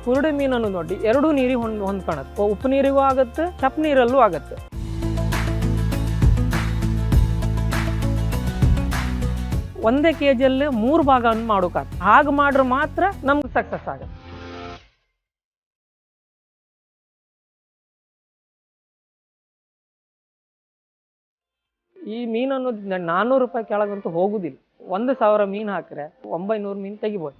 ಕುರುಡಿ ಮೀನನ್ನು ನೋಡಿ ಎರಡೂ ನೀರಿಗೆ ಹೊಂದ್ಕೊಳತ್ತೆ. ಉಪ್ಪು ನೀರಿಗೂ ಆಗುತ್ತೆ, ಚಪ್ ನೀರಲ್ಲೂ ಆಗುತ್ತೆ. ಒಂದೇ ಕೆಜಿಯಲ್ಲಿ 3 ಭಾಗವನ್ನು ಮಾಡೋಕ್ಕಾಗುತ್ತೆ. ಹಾಗೆ ಮಾಡ್ರೆ ಮಾತ್ರ ನಮ್ಗೆ ಸಕ್ಸಸ್ ಆಗುತ್ತೆ. ಈ ಮೀನನ್ನು 400 ರೂಪಾಯಿ ಕೆಳಗಂತೂ ಹೋಗುದಿಲ್ಲ. 1000 ಮೀನು ಹಾಕಿದ್ರೆ 900 ಮೀನು ತೆಗಿಬೋದು.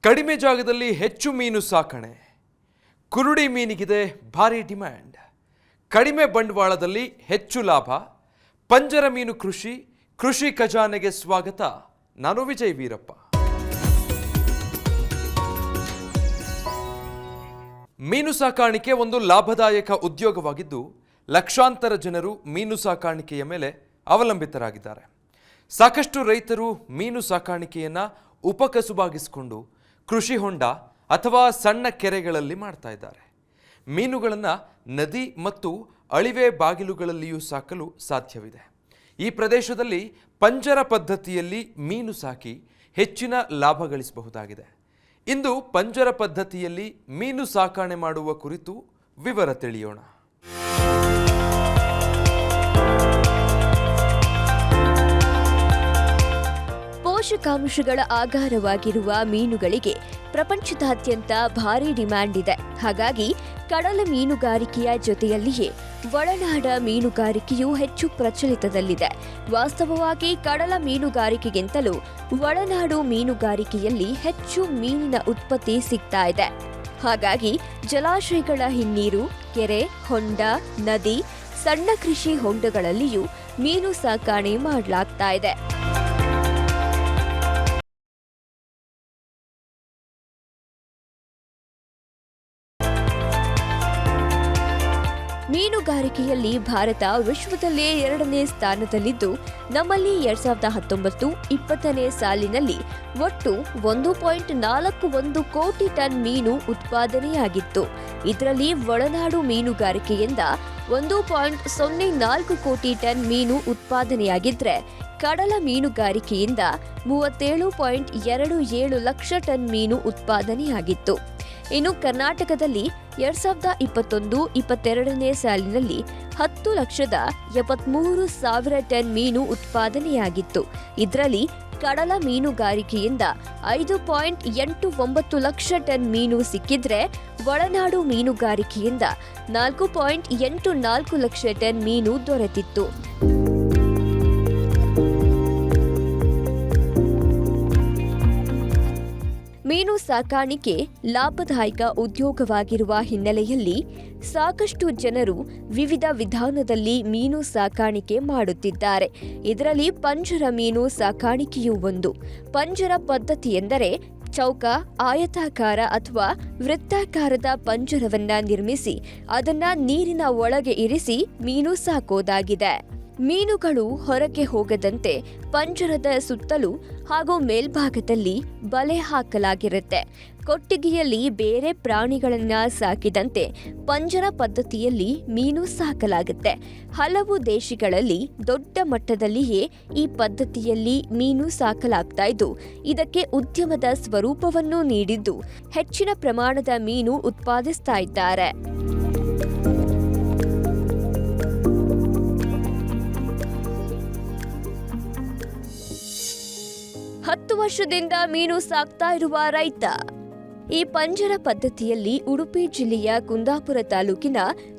ಕಡಿಮೆ ಜಾಗದಲ್ಲಿ ಹೆಚ್ಚು ಮೀನು ಸಾಕಣೆ. ಕುರುಡಿ ಮೀನಿಗಿದೆ ಭಾರಿ ಡಿಮ್ಯಾಂಡ್. ಕಡಿಮೆ ಬಂಡವಾಳದಲ್ಲಿ ಹೆಚ್ಚು ಲಾಭ. ಪಂಜರ ಮೀನು ಕೃಷಿ ಖಜಾನೆಗೆ ಸ್ವಾಗತ. ನಾನು ವಿಜಯ್ ವೀರಪ್ಪ. ಮೀನು ಸಾಕಾಣಿಕೆ ಒಂದು ಲಾಭದಾಯಕ ಉದ್ಯೋಗವಾಗಿದ್ದು ಲಕ್ಷಾಂತರ ಜನರು ಮೀನು ಸಾಕಾಣಿಕೆಯ ಮೇಲೆ ಅವಲಂಬಿತರಾಗಿದ್ದಾರೆ. ಸಾಕಷ್ಟು ರೈತರು ಮೀನು ಸಾಕಾಣಿಕೆಯನ್ನು ಉಪಕಸುಬಾಗಿಸಿಕೊಂಡು ಕೃಷಿ ಹೊಂಡ ಅಥವಾ ಸಣ್ಣ ಕೆರೆಗಳಲ್ಲಿ ಮಾಡ್ತಾ ಇದ್ದಾರೆ. ಮೀನುಗಳನ್ನು ನದಿ ಮತ್ತು ಅಳಿವೆ ಬಾಗಿಲುಗಳಲ್ಲಿಯೂ ಸಾಕಲು ಸಾಧ್ಯವಿದೆ. ಈ ಪ್ರದೇಶದಲ್ಲಿ ಪಂಜರ ಪದ್ಧತಿಯಲ್ಲಿ ಮೀನು ಸಾಕಿ ಹೆಚ್ಚಿನ ಲಾಭ ಗಳಿಸಬಹುದಾಗಿದೆ. ಇಂದು ಪಂಜರ ಪದ್ಧತಿಯಲ್ಲಿ ಮೀನು ಸಾಕಣೆ ಮಾಡುವ ಕುರಿತು ವಿವರ ತಿಳಿಯೋಣ. ಪೋಷಕಾಂಶಗಳ ಆಗಾರವಾಗಿರುವ ಮೀನುಗಳಿಗೆ ಪ್ರಪಂಚದಾದ್ಯಂತ ಭಾರಿ ಡಿಮ್ಯಾಂಡ್ ಇದೆ. ಹಾಗಾಗಿ ಕಡಲ ಮೀನುಗಾರಿಕೆಯ ಜೊತೆಯಲ್ಲಿಯೇ ಒಳನಾಡ ಮೀನುಗಾರಿಕೆಯೂ ಹೆಚ್ಚು ಪ್ರಚಲಿತದಲ್ಲಿದೆ. ವಾಸ್ತವವಾಗಿ ಕಡಲ ಮೀನುಗಾರಿಕೆಗಿಂತಲೂ ಒಳನಾಡು ಮೀನುಗಾರಿಕೆಯಲ್ಲಿ ಹೆಚ್ಚು ಮೀನಿನ ಉತ್ಪತ್ತಿ ಸಿಗ್ತಾ ಇದೆ. ಹಾಗಾಗಿ ಜಲಾಶಯಗಳ ಹಿನ್ನೀರು, ಕೆರೆ, ಹೊಂಡ, ನದಿ, ಸಣ್ಣ ಕೃಷಿ ಹೊಂಡಗಳಲ್ಲಿಯೂ ಮೀನು ಸಾಕಣೆ ಮಾಡಲಾಗ್ತಾ ಇದೆ. ಮೀನುಗಾರಿಕೆಯಲ್ಲಿ ಭಾರತ ವಿಶ್ವದಲ್ಲೇ 2ನೇ ಸ್ಥಾನದಲ್ಲಿದ್ದು, ನಮ್ಮಲ್ಲಿ 2019-20 ಸಾಲಿನಲ್ಲಿ ಒಟ್ಟು 1.41 ಕೋಟಿ ಟನ್ ಮೀನು ಉತ್ಪಾದನೆಯಾಗಿತ್ತು. ಇದರಲ್ಲಿ ಒಳನಾಡು ಮೀನುಗಾರಿಕೆಯಿಂದ 1.04 ಕೋಟಿ ಟನ್ ಮೀನು ಉತ್ಪಾದನೆಯಾಗಿದ್ರೆ, ಕಡಲ ಮೀನುಗಾರಿಕೆಯಿಂದ 37.27 ಲಕ್ಷ ಟನ್ ಮೀನು ಉತ್ಪಾದನೆಯಾಗಿತ್ತು. ಇನ್ನು ಕರ್ನಾಟಕದಲ್ಲಿ 2021-22 ಸಾಲಿನಲ್ಲಿ 10,73,000 ಟನ್ ಮೀನು ಉತ್ಪಾದನೆಯಾಗಿತ್ತು. ಇದರಲ್ಲಿ ಕಡಲ ಮೀನುಗಾರಿಕೆಯಿಂದ 5.89 ಲಕ್ಷ ಟನ್ ಮೀನು ಸಿಕ್ಕಿದ್ರೆ, ಒಳನಾಡು ಮೀನುಗಾರಿಕೆಯಿಂದ 4.84 ಲಕ್ಷ ಟನ್ ಮೀನು ದೊರೆತಿತ್ತು. ಮೀನು ಸಾಕಾಣಿಕೆ ಲಾಭದಾಯಕ ಉದ್ಯೋಗವಾಗಿರುವ ಹಿನ್ನೆಲೆಯಲ್ಲಿ ಸಾಕಷ್ಟು ಜನರು ವಿವಿಧ ವಿಧಾನದಲ್ಲಿ ಮೀನು ಸಾಕಾಣಿಕೆ ಮಾಡುತ್ತಿದ್ದಾರೆ. ಇದರಲ್ಲಿ ಪಂಜರ ಮೀನು ಸಾಕಾಣಿಕೆಯೂ ಒಂದು. ಪಂಜರ ಪದ್ಧತಿ ಎಂದರೆ ಚೌಕ, ಆಯತಾಕಾರ ಅಥವಾ ವೃತ್ತಾಕಾರದ ಪಂಜರವನ್ನ ನಿರ್ಮಿಸಿ ಅದನ್ನ ನೀರಿನ ಒಳಗೆ ಇರಿಸಿ ಮೀನು ಸಾಕೋದಾಗಿದೆ. ಮೀನುಗಳು ಹೊರಗೆ ಹೋಗದಂತೆ ಪಂಜರದ ಸುತ್ತಲೂ ಹಾಗೂ ಮೇಲ್ಭಾಗದಲ್ಲಿ ಬಲೆ ಹಾಕಲಾಗಿರುತ್ತೆ. ಕೊಟ್ಟಿಗೆಯಲ್ಲಿ ಬೇರೆ ಪ್ರಾಣಿಗಳನ್ನ ಸಾಕಿದಂತೆ ಪಂಜರ ಪದ್ಧತಿಯಲ್ಲಿ ಮೀನು ಸಾಕಲಾಗುತ್ತೆ. ಹಲವು ದೇಶಗಳಲ್ಲಿ ದೊಡ್ಡ ಮಟ್ಟದಲ್ಲಿಯೇ ಈ ಪದ್ಧತಿಯಲ್ಲಿ ಮೀನು ಸಾಕಲಾಗ್ತಾ ಇದ್ದು, ಇದಕ್ಕೆ ಉದ್ಯಮದ ಸ್ವರೂಪವನ್ನು ನೀಡಿದ್ದು ಹೆಚ್ಚಿನ ಪ್ರಮಾಣದ ಮೀನು ಉತ್ಪಾದಿಸ್ತಾ ಇದ್ದಾರೆ. 10 ವರ್ಷದಿಂದ ಮೀನು ಸಾಕ್ತಾ ಇರುವ ರೈತ. ಈ ಪಂಜರ ಪದ್ಧತಿಯಲ್ಲಿ ಉಡುಪಿ ಜಿಲ್ಲೆಯ ಕುಂದಾಪುರ ತಾಲೂಕಿನ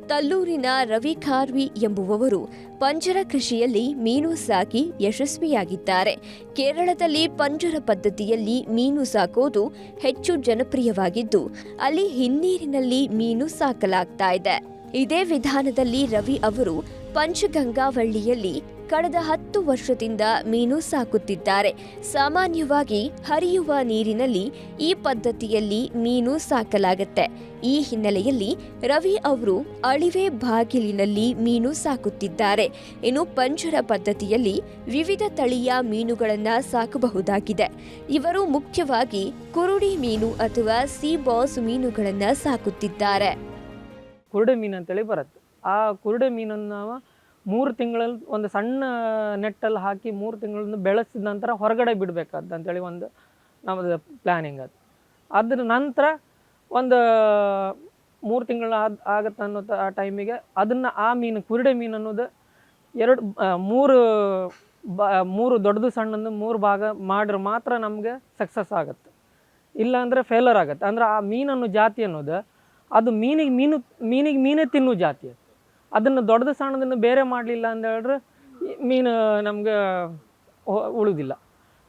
ತಲ್ಲೂರಿನ ರವಿ ಖಾರ್ವಿ ಎಂಬುವವರು ಪಂಜರ ಕೃಷಿಯಲ್ಲಿ ಮೀನು ಸಾಕಿ ಯಶಸ್ವಿಯಾಗಿದ್ದಾರೆ. ಕೇರಳದಲ್ಲಿ ಪಂಜರ ಪದ್ಧತಿಯಲ್ಲಿ ಮೀನು ಸಾಕೋದು ಹೆಚ್ಚು ಜನಪ್ರಿಯವಾಗಿದ್ದು, ಅಲ್ಲಿ ಹಿನ್ನೀರಿನಲ್ಲಿ ಮೀನು ಸಾಕಲಾಗ್ತಾ ಇದೆ. ಇದೇ ವಿಧಾನದಲ್ಲಿ ರವಿ ಅವರು ಪಂಚಗಂಗಾವಳ್ಳಿಯಲ್ಲಿ ಕಳೆದ 10 ವರ್ಷದಿಂದ ಮೀನು ಸಾಕುತ್ತಿದ್ದಾರೆ. ಸಾಮಾನ್ಯವಾಗಿ ಹರಿಯುವ ನೀರಿನಲ್ಲಿ ಈ ಪದ್ಧತಿಯಲ್ಲಿ ಮೀನು ಸಾಕಲಾಗುತ್ತೆ. ಈ ಹಿನ್ನೆಲೆಯಲ್ಲಿ ರವಿ ಅವರು ಅಳಿವೆ ಬಾಗಿಲಿನಲ್ಲಿ ಮೀನು ಸಾಕುತ್ತಿದ್ದಾರೆ. ಇನ್ನು ಪಂಜರ ಪದ್ಧತಿಯಲ್ಲಿ ವಿವಿಧ ತಳಿಯ ಮೀನುಗಳನ್ನು ಸಾಕಬಹುದಾಗಿದೆ. ಇವರು ಮುಖ್ಯವಾಗಿ ಕುರುಡಿ ಕುರುಡಿ ಮೀನು ಅಥವಾ ಸೀ ಬಾಸ್ ಮೀನುಗಳನ್ನ ಸಾಕುತ್ತಿದ್ದಾರೆ. ಕುರುಡೆ ಮೀನು ಅಂತೇಳಿ ಬರುತ್ತೆ. ಆ ಕುರುಡೆ ಮೀನನ್ನು ನಾವು 3 ತಿಂಗಳಲ್ಲಿ ಒಂದು ಸಣ್ಣ ನೆಟ್ಟಲ್ಲಿ ಹಾಕಿ 3 ತಿಂಗಳನ್ನು ಬೆಳೆಸಿದ ನಂತರ ಹೊರಗಡೆ ಬಿಡಬೇಕಾದ ಅಂತೇಳಿ ಒಂದು ನಮ್ಮದು ಪ್ಲ್ಯಾನಿಂಗ್ ಅದು. ಅದ್ರ ನಂತರ ಒಂದು 3 ತಿಂಗಳು ಆಗತ್ತೆ ಅನ್ನೋ ಆ ಟೈಮಿಗೆ ಅದನ್ನು ಆ ಮೀನು ಕುರುಡೆ ಮೀನು ಅನ್ನೋದು 3 ದೊಡ್ಡದು ಸಣ್ಣದು 3 ಭಾಗ ಮಾಡ್ರೆ ಮಾತ್ರ ನಮಗೆ ಸಕ್ಸಸ್ ಆಗುತ್ತೆ. ಇಲ್ಲಾಂದರೆ ಫೇಲರ್ ಆಗುತ್ತೆ. ಅಂದರೆ ಆ ಮೀನನ್ನು ಜಾತಿ ಅನ್ನೋದು ಅದು ಮೀನೇ ತಿನ್ನೋ ಜಾತಿ ಅದು. ಅದನ್ನು ದೊಡ್ಡದು ಸಣ್ಣದನ್ನು ಬೇರೆ ಮಾಡಲಿಲ್ಲ ಅಂತ ಹೇಳಿದ್ರೆ ಮೀನು ನಮ್ಗೆ ಉಳಿದಿಲ್ಲ.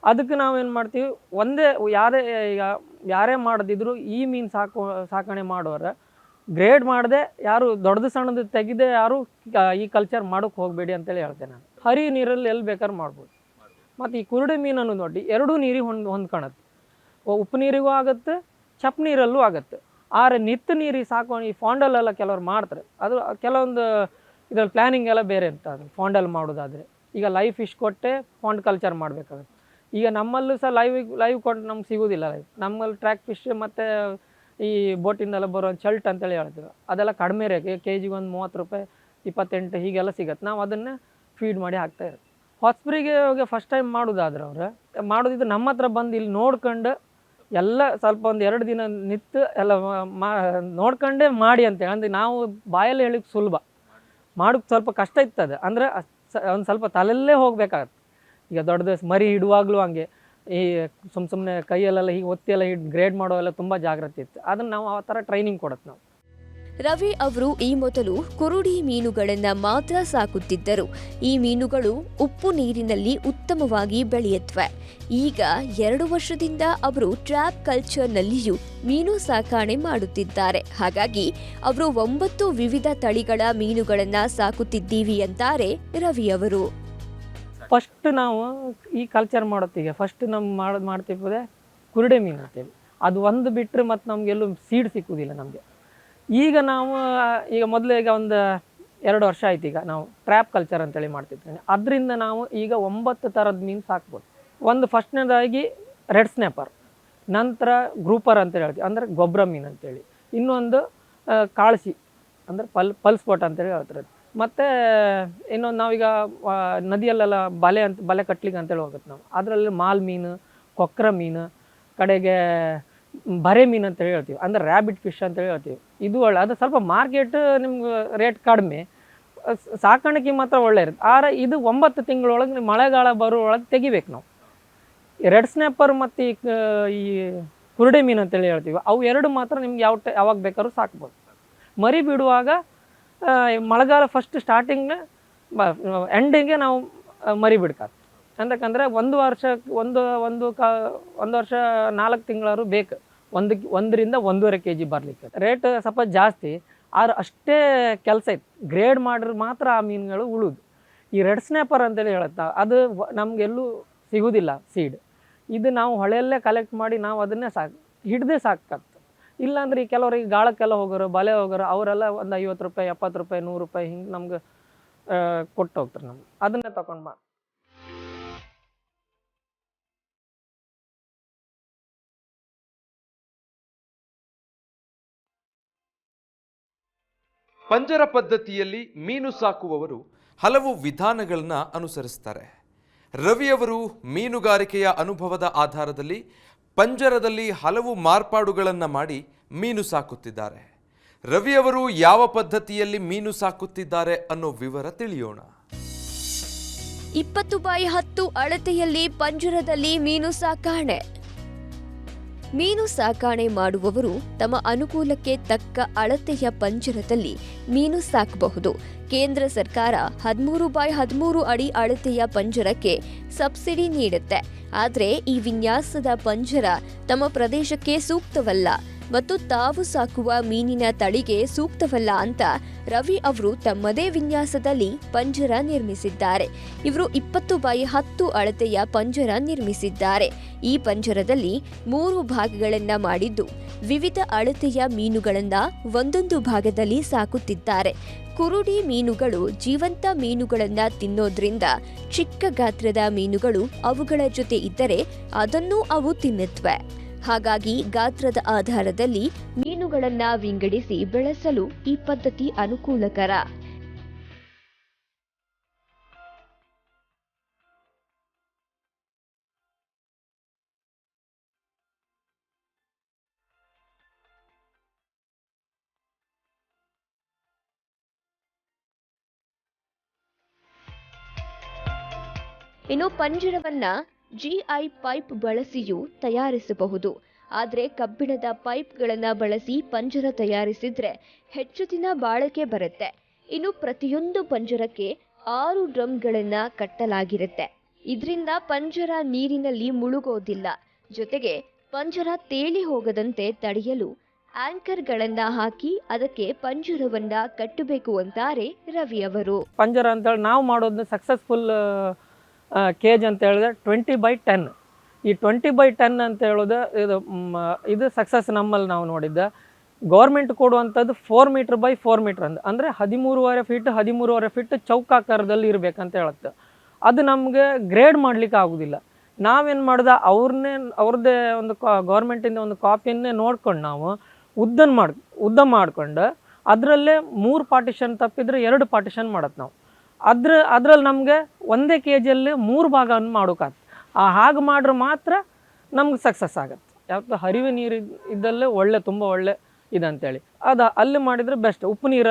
ಅದಕ್ಕೆ ನಾವೇನು ಮಾಡ್ತೀವಿ, ಒಂದೇ ಯಾರೇ ಮಾಡದಿದ್ರು ಈ ಮೀನು ಸಾಕಣೆ ಮಾಡೋರು ಗ್ರೇಡ್ ಮಾಡದೆ ಯಾರು ದೊಡ್ಡದು ಸಣ್ಣದು ತೆಗೆದೇ ಯಾರು ಈ ಕಲ್ಚರ್ ಮಾಡೋಕ್ಕೆ ಹೋಗಬೇಡಿ ಅಂತೇಳಿ ಹೇಳ್ತೇನೆ ನಾನು. ಹರಿ ನೀರಲ್ಲಿ ಎಲ್ಲಿ ಬೇಕಾದ್ರೂ ಮಾಡ್ಬೋದು. ಮತ್ತು ಈ ಕುರುಡೆ ಮೀನನ್ನು ನೋಡಿ 2 ನೀರಿಗೆ ಹೊಂದ್ಕೊಳತ್ತೆ. ಉಪ್ಪು ನೀರಿಗೂ ಆಗುತ್ತೆ, ಚಪ್ ನೀರಲ್ಲೂ ಆಗುತ್ತೆ. ಆದರೆ ನಿತ್ಯ ನೀರಿಗೆ ಸಾಕೊಂಡು ಈ ಫಾಂಡಲ್ಲೆಲ್ಲ ಕೆಲವ್ರು ಮಾಡ್ತಾರೆ. ಅದು ಕೆಲವೊಂದು ಇದ್ರಲ್ಲಿ ಪ್ಲ್ಯಾನಿಂಗ್ ಎಲ್ಲ ಬೇರೆ ಅಂತ. ಅದು ಫಾಂಡಲ್ ಮಾಡೋದಾದರೆ ಈಗ ಲೈವ್ ಫಿಶ್ ಕೊಟ್ಟೆ ಫಾಂಡ್ ಕಲ್ಚರ್ ಮಾಡಬೇಕಾಗುತ್ತೆ. ಈಗ ನಮ್ಮಲ್ಲೂ ಸಹ ಲೈವ್ ಕೊಟ್ಟು ನಮ್ಗೆ ಸಿಗೋದಿಲ್ಲ. ನಮ್ಮಲ್ಲಿ ಟ್ರ್ಯಾಕ್ ಫಿಶ್ ಮತ್ತು ಈ ಬೋಟಿಂದೆಲ್ಲ ಬರೋ ಚಲ್ಟ್ ಅಂತೇಳಿ ಹೇಳ್ತೀವಿ. ಅದೆಲ್ಲ ಕಡಿಮೆ ರೇಟ್, ಕೆಜಿಗೆ ಒಂದು 30 ರೂಪಾಯಿ 28 ಹೀಗೆಲ್ಲ ಸಿಗುತ್ತೆ. ನಾವು ಅದನ್ನೇ ಫೀಡ್ ಮಾಡಿ ಹಾಕ್ತಾಯಿರೋದು. ಹೊಸಬರಿಗೆ ಫಸ್ಟ್ ಟೈಮ್ ಮಾಡೋದಾದ್ರೆ ಅವರು ಮಾಡೋದಿದ್ದು ನಮ್ಮ ಹತ್ರ ಬಂದು ಇಲ್ಲಿ ನೋಡ್ಕೊಂಡು ಎಲ್ಲ ಸ್ವಲ್ಪ ಒಂದು 2 ದಿನ ನಿಂತು ಎಲ್ಲ ನೋಡ್ಕೊಂಡೇ ಮಾಡಿ ಅಂತೇಳಿ. ಅಂದರೆ ನಾವು ಬಾಯಲ್ಲಿ ಹೇಳಿಕ್ಕೆ ಸುಲಭ, ಮಾಡೋಕ್ಕೆ ಸ್ವಲ್ಪ ಕಷ್ಟ ಇರ್ತದೆ. ಅಂದರೆ ಒಂದು ಸ್ವಲ್ಪ ತಲೆಯಲ್ಲೇ ಹೋಗಬೇಕಾಗತ್ತೆ. ಈಗ ದೊಡ್ಡದು ಮರಿ ಇಡುವಾಗಲೂ ಹಂಗೆ ಈ ಸುಮ್ಮನೆ ಕೈಯಲ್ಲೆಲ್ಲ ಹೀಗೆ ಒತ್ತಿಯೆಲ್ಲ ಗ್ರೇಡ್ ಮಾಡೋವೆಲ್ಲ ತುಂಬ ಜಾಗ್ರತೆ ಇತ್ತು. ಅದನ್ನು ನಾವು ಆ ಥರ ಟ್ರೈನಿಂಗ್ ಕೊಡುತ್ತೆ ನಾವು. ರವಿ ಅವರು ಈ ಮೊದಲು ಕುರುಡಿ ಮೀನುಗಳನ್ನ ಮಾತ್ರ ಸಾಕುತ್ತಿದ್ದರು. ಈ ಮೀನುಗಳು ಉಪ್ಪು ನೀರಿನಲ್ಲಿ ಉತ್ತಮವಾಗಿ ಬೆಳೆಯುತ್ತವೆ. ಈಗ 2 ವರ್ಷದಿಂದ ಅವರು ಟ್ರ್ಯಾಪ್ ಕಲ್ಚರ್ನಲ್ಲಿಯೂ ಮೀನು ಸಾಕಣೆ ಮಾಡುತ್ತಿದ್ದಾರೆ. ಹಾಗಾಗಿ ಅವರು 9 ವಿವಿಧ ತಳಿಗಳ ಮೀನುಗಳನ್ನ ಸಾಕುತ್ತಿದ್ದೀವಿ ಅಂತಾರೆ ರವಿ ಅವರು. ಫಸ್ಟ್ ನಾವು ಈ ಕಲ್ಚರ್ ಮಾಡೋತ್ತಿಗೆ ಫಸ್ಟ್ ನಮ್ಮ ಮಾಡ್ತಿಪ್ಪದೆ ಕುರುಡೆ ಮೀನು ಅಂತೇಳಿ. ಅದು ಒಂದು ಬಿಟ್ಟರೆ ಮತ್ತು ನಮಗೆಲ್ಲೂ ಸೀಡ್ ಸಿಕ್ಕುವುದಿಲ್ಲ ನಮಗೆ. ಈಗ ನಾವು ಮೊದಲಿಗೆ ಒಂದು 2 ವರ್ಷ ಆಯ್ತು ಈಗ ನಾವು ಟ್ರ್ಯಾಪ್ ಕಲ್ಚರ್ ಅಂತೇಳಿ ಮಾಡ್ತಿದ್ದೇನೆ. ಅದರಿಂದ ನಾವು ಈಗ 9 ಥರದ ಮೀನು ಸಾಕ್ಬೋದು. ಒಂದು ಫಸ್ಟ್ನೇದಾಗಿ ರೆಡ್ ಸ್ನ್ಯಾಪರ್, ನಂತರ ಗ್ರೂಪರ್ ಅಂತೇಳಿ ಹೇಳ್ತೀವಿ, ಅಂದರೆ ಗೊಬ್ಬರ ಮೀನು ಅಂತೇಳಿ. ಇನ್ನೊಂದು ಕಾಳಸಿ ಅಂದರೆ ಪಲ್ಸ್ಪೋಟ್ ಅಂತೇಳಿ ಹೇಳ್ತಾರೆ. ಮತ್ತು ಇನ್ನೊಂದು ನಾವೀಗ ನದಿಯಲ್ಲೆಲ್ಲ ಬಲೆ ಕಟ್ಲಿಕ್ಕೆ ಅಂತೇಳಿ ಹೋಗುತ್ತೆ ನಾವು. ಅದರಲ್ಲಿ ಮಾಲ್ ಮೀನು, ಕೊಕ್ರ ಮೀನು, ಕಡೆಗೆ ಬರೆ ಮೀನು ಅಂತೇಳಿ ಹೇಳ್ತೀವಿ, ಅಂದರೆ ರ್ಯಾಬಿಟ್ ಫಿಶ್ ಅಂತೇಳಿ ಹೇಳ್ತೀವಿ. ಇದು ಒಳ್ಳೆ, ಅದು ಸ್ವಲ್ಪ ಮಾರ್ಕೆಟ್ ನಿಮ್ಗೆ ರೇಟ್ ಕಡಿಮೆ, ಸಾಕಾಣಿಕೆ ಮಾತ್ರ ಒಳ್ಳೆ ಇರುತ್ತೆ. ಆದರೆ ಇದು 9 ತಿಂಗಳೊಳಗೆ ಮಳೆಗಾಲ ಬರೋಳಗೆ ತೆಗಿಬೇಕು ನಾವು. ರೆಡ್ ಸ್ನ್ಯಾಪರ್ ಮತ್ತು ಈ ಕುರುಡೆ ಮೀನು ಅಂತೇಳಿ ಹೇಳ್ತೀವಿ, ಅವು 2 ಮಾತ್ರ ನಿಮ್ಗೆ ಯಾವಾಗ ಬೇಕಾದ್ರೂ ಸಾಕ್ಬೋದು. ಮರಿ ಬಿಡುವಾಗ ಮಳೆಗಾಲ ಫಸ್ಟ್ ಸ್ಟಾರ್ಟಿಂಗ್ ಎಂಡಿಗೆ ನಾವು ಮರಿ ಬಿಡ್ಕಾತು. ಅಂತಕ್ಕಂದರೆ ಒಂದು ವರ್ಷ 4 ತಿಂಗಳಾದ್ರು ಬೇಕು 1 ರಿಂದ 1.5 kg ಬರಲಿಕ್ಕೆ. ರೇಟ್ ಸ್ವಲ್ಪ ಜಾಸ್ತಿ, ಆದ್ರೆ ಅಷ್ಟೇ ಕೆಲಸ ಇತ್ತು. ಗ್ರೇಡ್ ಮಾಡಿದ್ರೆ ಮಾತ್ರ ಆ ಮೀನುಗಳು ಉಳುದು. ಈ ರೆಡ್ ಸ್ನ್ಯಾಪರ್ ಅಂತೇಳಿ ಹೇಳುತ್ತಾ, ಅದು ನಮಗೆಲ್ಲೂ ಸಿಗೋದಿಲ್ಲ ಸೀಡ್. ಇದು ನಾವು ಹೊಳೆಯಲ್ಲೇ ಕಲೆಕ್ಟ್ ಮಾಡಿ ನಾವು ಅದನ್ನೇ ಹಿಡ್ದೇ ಸಾಕಾಗ್ತದೆ. ಇಲ್ಲಾಂದ್ರೆ ಈ ಕೆಲವರಿಗೆ ಗಾಳಕ್ಕೆಲ್ಲ ಹೋಗೋರು, ಬಲೆ ಹೋಗೋರು, ಅವರೆಲ್ಲ ಒಂದು 50 ರೂಪಾಯಿ 70 ರೂಪಾಯಿ 100 ರೂಪಾಯಿ ಹಿಂಗೆ ನಮ್ಗೆ ಕೊಟ್ಟು ಹೋಗ್ತಾರೆ. ನಮ್ಗೆ ಅದನ್ನೇ ತಗೊಂಡು ಪಂಜರ ಪದ್ಧತಿಯಲ್ಲಿ ಮೀನು ಸಾಕುವವರು ಹಲವು ವಿಧಾನಗಳನ್ನು ಅನುಸರಿಸ್ತಾರೆ. ರವಿಯವರು ಮೀನುಗಾರಿಕೆಯ ಅನುಭವದ ಆಧಾರದಲ್ಲಿ ಪಂಜರದಲ್ಲಿ ಹಲವು ಮಾರ್ಪಾಡುಗಳನ್ನು ಮಾಡಿ ಮೀನು ಸಾಕುತ್ತಿದ್ದಾರೆ. ರವಿಯವರು ಯಾವ ಪದ್ಧತಿಯಲ್ಲಿ ಮೀನು ಸಾಕುತ್ತಿದ್ದಾರೆ ಅನ್ನೋ ವಿವರ ತಿಳಿಯೋಣ. 20x10 ಅಳತೆಯಲ್ಲಿ ಪಂಜರದಲ್ಲಿ ಮೀನು ಸಾಕಾಣೆ. ಮೀನು ಸಾಕಾಣೆ ಮಾಡುವವರು ತಮ್ಮ ಅನುಕೂಲಕ್ಕೆ ತಕ್ಕ ಅಳತೆಯ ಪಂಜರದಲ್ಲಿ ಮೀನು ಸಾಕಬಹುದು. ಕೇಂದ್ರ ಸರ್ಕಾರ 13x13 ಅಡಿ ಅಳತೆಯ ಪಂಜರಕ್ಕೆ ಸಬ್ಸಿಡಿ ನೀಡುತ್ತೆ. ಆದರೆ ಈ ವಿನ್ಯಾಸದ ಪಂಜರ ತಮ್ಮ ಪ್ರದೇಶಕ್ಕೆ ಸೂಕ್ತವಲ್ಲ ಮತ್ತು ತಾವು ಸಾಕುವ ಮೀನಿನ ತಳಿಗೆ ಸೂಕ್ತವಲ್ಲ ಅಂತ ರವಿ ಅವರು ತಮ್ಮದೇ ವಿನ್ಯಾಸದಲ್ಲಿ ಪಂಜರ ನಿರ್ಮಿಸಿದ್ದಾರೆ. ಇವರು 20x10 ಅಳತೆಯ ಪಂಜರ ನಿರ್ಮಿಸಿದ್ದಾರೆ. ಈ ಪಂಜರದಲ್ಲಿ 3 ಭಾಗಗಳನ್ನ ಮಾಡಿದ್ದು ವಿವಿಧ ಅಳತೆಯ ಮೀನುಗಳನ್ನ ಒಂದೊಂದು ಭಾಗದಲ್ಲಿ ಸಾಕುತ್ತಿದ್ದಾರೆ. ಕುರುಡಿ ಮೀನುಗಳು ಜೀವಂತ ಮೀನುಗಳನ್ನ ತಿನ್ನೋದ್ರಿಂದ ಚಿಕ್ಕ ಗಾತ್ರದ ಮೀನುಗಳು ಅವುಗಳ ಜೊತೆ ಇದ್ದರೆ ಅದನ್ನು ಅವು ತಿನ್ನುತ್ತವೆ. ಹಾಗಾಗಿ ಗಾತ್ರದ ಆಧಾರದಲ್ಲಿ ಮೀನುಗಳನ್ನ ವಿಂಗಡಿಸಿ ಬೆಳೆಸಲು ಈ ಪದ್ಧತಿ ಅನುಕೂಲಕರ. ಇನ್ನು ಪಂಜರವನ್ನ ಜಿಐ ಪೈಪ್ ಬಳಸಿಯೂ ತಯಾರಿಸಬಹುದು. ಆದರೆ ಕಬ್ಬಿಣದ ಪೈಪ್ಗಳನ್ನು ಬಳಸಿ ಪಂಜರ ತಯಾರಿಸಿದ್ರೆ ಹೆಚ್ಚು ದಿನ ಬಾಳಿಕೆ ಬರುತ್ತೆ. ಇನ್ನು ಪ್ರತಿಯೊಂದು ಪಂಜರಕ್ಕೆ 6 ಡ್ರಮ್ಗಳನ್ನ ಕಟ್ಟಲಾಗಿರುತ್ತೆ. ಇದರಿಂದ ಪಂಜರ ನೀರಿನಲ್ಲಿ ಮುಳುಗೋದಿಲ್ಲ. ಜೊತೆಗೆ ಪಂಜರ ತೇಲಿ ಹೋಗದಂತೆ ತಡೆಯಲು ಆಂಕರ್ಗಳನ್ನ ಹಾಕಿ ಅದಕ್ಕೆ ಪಂಜರವನ್ನ ಕಟ್ಟಬೇಕು ಅಂತಾರೆ ರವಿ ಅವರು. ಪಂಜರ ಅಂತೇಳಿ ನಾವು ಮಾಡೋದು ಸಕ್ಸಸ್ಫುಲ್ ಕೇಜ್ ಅಂತ ಹೇಳಿದ್ರೆ 20/10. ಈ 20/10 ಅಂತ ಹೇಳೋದು ಇದು ಸಕ್ಸಸ್ ನಮ್ಮಲ್ಲಿ ನಾವು ನೋಡಿದ್ದ. ಗೌರ್ಮೆಂಟ್ ಕೊಡುವಂಥದ್ದು 4 ಮೀಟ್ರ್ ಬೈ 4 ಮೀಟ್ರ್ ಅಂದರೆ 13.5 ಫೀಟ್ ಚೌಕಾಕಾರದಲ್ಲಿ ಇರಬೇಕಂತ ಹೇಳುತ್ತೆ. ಅದು ನಮಗೆ ಗ್ರೇಡ್ ಮಾಡಲಿಕ್ಕೆ ಆಗೋದಿಲ್ಲ. ನಾವೇನು ಮಾಡ್ದೆ ಅವ್ರದ್ದೇ ಒಂದು ಗೌರ್ಮೆಂಟಿಂದ ಒಂದು ಕಾಪಿಯನ್ನೇ ನೋಡ್ಕೊಂಡು ನಾವು ಉದ್ದ ಮಾಡ್ಕೊಂಡು ಅದರಲ್ಲೇ 3 ಪಾರ್ಟಿಷನ್ ತಪ್ಪಿದ್ರೆ 2 ಪಾರ್ಟಿಷನ್ ಮಾಡತ್ತೆ ನಾವು. ಅದ್ರಲ್ಲಿ ನಮಗೆ ಒಂದೇ ಕೆಜಿಯಲ್ಲಿ 3 ಭಾಗವನ್ನು ಮಾಡೋಕ್ಕಾಗ್ತದೆ. ಹಾಗೆ ಮಾಡ್ರೆ ಮಾತ್ರ ನಮ್ಗೆ ಸಕ್ಸಸ್ ಆಗುತ್ತೆ. ಯಾವತ್ತು ಹರಿವೆ ನೀರು ಇದ್ದಲ್ಲೇ ತುಂಬ ಒಳ್ಳೆ ಇದಂತೇಳಿ ಅಲ್ಲಿ ಮಾಡಿದರೆ ಬೆಸ್ಟ್. ಉಪ್ಪು ನೀರ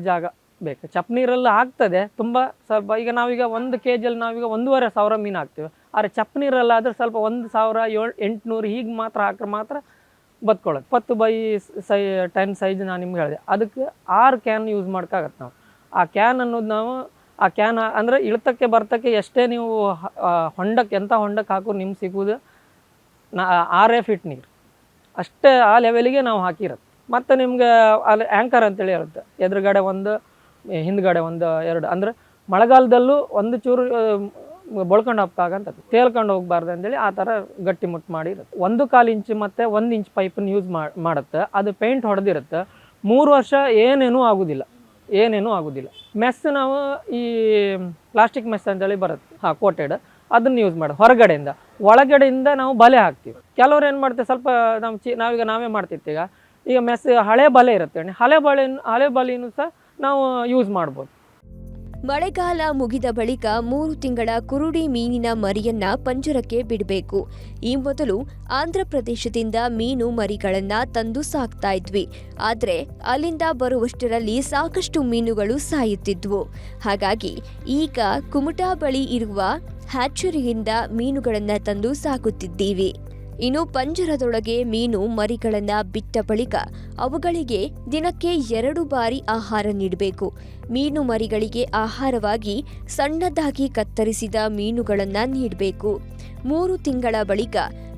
ಜಾಗ ಬೇಕು. ಚಪ್ ನೀರೆಲ್ಲ ಆಗ್ತದೆ ತುಂಬ ಸ್ವಲ್ಪ. ಈಗ ನಾವೀಗ 1 ಕೆಜಿಯಲ್ಲಿ ನಾವೀಗ 1,500 ಮೀನು ಹಾಕ್ತೀವಿ. ಆದರೆ ಚಪ್ ನೀರೆಲ್ಲ ಆದರೆ ಸ್ವಲ್ಪ 1,800 ಹೀಗೆ ಮಾತ್ರ ಹಾಕ್ರೆ ಮಾತ್ರ ಬದ್ಕೊಳ್ಳೋದು. 20/10 ಸೈಜ್ ನಾನು ನಿಮ್ಗೆ ಹೇಳಿದೆ. ಅದಕ್ಕೆ 6 ಕ್ಯಾನ್ ಯೂಸ್ ಮಾಡೋಕ್ಕಾಗತ್ತೆ ನಾವು. ಆ ಕ್ಯಾನ್ ಅನ್ನೋದು ನಾವು ಆ ಕ್ಯಾನ್ ಅಂದರೆ ಇಳ್ತಕ್ಕೆ ಬರ್ತಕ್ಕೆ ಎಷ್ಟೇ ನೀವು ಎಂಥ ಹೊಂಡಕ್ಕೆ ಹಾಕೋ ನಿಮ್ಗೆ ಸಿಗೋದು 6 ಫೀಟ್ ನೀರು ಅಷ್ಟೇ. ಆ ಲೆವೆಲಿಗೆ ನಾವು ಹಾಕಿರುತ್ತೆ. ಮತ್ತು ನಿಮ್ಗೆ ಅಲ್ಲಿ ಆ್ಯಂಕರ್ ಅಂತೇಳಿ ಇರುತ್ತೆ. ಎದುರುಗಡೆ 1 ಹಿಂದ್ಗಡೆ 1 2 ಅಂದರೆ ಮಳೆಗಾಲದಲ್ಲೂ ಒಂದು ಚೂರು ಬಳ್ಕೊಂಡು ಹೋಗ್ತಾಗಂತ ತೇಲ್ಕೊಂಡು ಹೋಗ್ಬಾರ್ದು ಅಂತೇಳಿ ಆ ಥರ ಗಟ್ಟಿ ಮುಟ್ಟು ಮಾಡಿರುತ್ತೆ. 1/4 ಇಂಚ್ ಮತ್ತು 1 ಇಂಚ್ ಪೈಪನ್ನು ಯೂಸ್ ಮಾಡುತ್ತೆ. ಅದು ಪೇಂಟ್ ಹೊಡೆದಿರುತ್ತೆ. 3 ವರ್ಷ ಏನೇನೂ ಆಗೋದಿಲ್ಲ. ಮೆಸ್ ನಾವು ಈ ಪ್ಲಾಸ್ಟಿಕ್ ಮೆಸ್ ಅಂತೇಳಿ ಬರುತ್ತೆ, ಕೋಟೆಡ್, ಅದನ್ನು ಯೂಸ್ ಮಾಡೋದು. ಒಳಗಡೆಯಿಂದ ನಾವು ಬಲೆ ಹಾಕ್ತೀವಿ. ಕೆಲವ್ರು ಏನು ಮಾಡ್ತೀವಿ, ಸ್ವಲ್ಪ ನಾವೀಗ ನಾವೇ ಮಾಡ್ತಿರ್ತೀವಿ. ಈಗ ಮೆಸ್ ಹಳೆ ಬಲೆ ಇರುತ್ತೆ. ಹಳೆ ಬಲೆನೂ ಸಹ ನಾವು ಯೂಸ್ ಮಾಡ್ಬೋದು. ಮಳೆಗಾಲ ಮುಗಿದ ಬಳಿಕ 3 ತಿಂಗಳ ಕುರುಡಿ ಮೀನಿನ ಮರಿಯನ್ನ ಪಂಜರಕ್ಕೆ ಬಿಡಬೇಕು. ಈ ಮೊದಲು ಆಂಧ್ರ ಪ್ರದೇಶದಿಂದ ಮೀನು ಮರಿಗಳನ್ನ ತಂದು ಸಾಕ್ತಾ ಇದ್ವಿ. ಆದ್ರೆ ಅಲ್ಲಿಂದ ಬರುವಷ್ಟರಲ್ಲಿ ಸಾಕಷ್ಟು ಮೀನುಗಳು ಸಾಯುತ್ತಿದ್ವು. ಹಾಗಾಗಿ ಈಗ ಕುಮಟಾ ಬಳಿ ಇರುವ ಹ್ಯಾಚರಿಯಿಂದ ಮೀನುಗಳನ್ನ ತಂದು ಸಾಕುತ್ತಿದ್ದೀವಿ. ಇನ್ನು ಪಂಜರದೊಳಗೆ ಮೀನು ಮರಿಗಳನ್ನ ಬಿಟ್ಟ ಬಳಿಕ ಅವುಗಳಿಗೆ ದಿನಕ್ಕೆ 2 ಬಾರಿ ಆಹಾರ ನೀಡಬೇಕು. ಮೀನು ಮರಿಗಳಿಗೆ ಆಹಾರವಾಗಿ ಸಣ್ಣದಾಗಿ ಕತ್ತರಿಸಿದ ಮೀನುಗಳನ್ನ ನೀಡಬೇಕು. 3 ತಿಂಗಳ ಬಳಿಕ